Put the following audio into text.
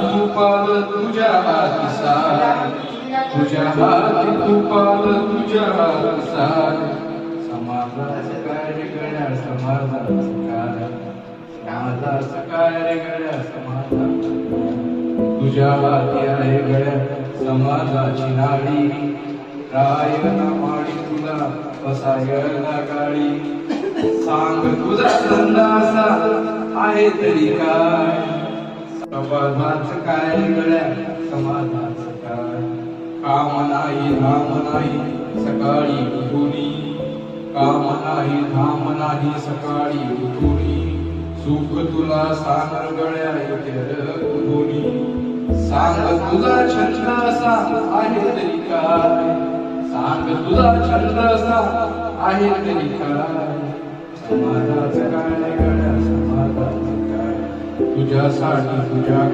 तू पाल तुझ्या हाती सार, तुझ्या हाती तू पाल तुझ्या हाती सार. समाजाचं काय रे गड्या समाजाचं काय, समाजाचं काय रे गड्या समाजाचं काय. तुझ्या हाती आहे गड्या समाजाची नाडी, रायना माडी तुला बसायला गाडी. सांग तुझा धंदा असा आहे तरी काय, समाजाचं काय गड्या समाजाचं काय. काम नाही धाम नाही सकाळी उठूनी, काम नाही धाम नाही सकाळी उठूनी. सुख तुला सांग गड्या इतर कुठूनी. सांग तुझा छंद असा आहे तरी काय, सांग तुझा छंद असा आहे तरी काय. समाजाचं काय गड्या समाजाचं काय. तुझ्यासाठी तुझ्या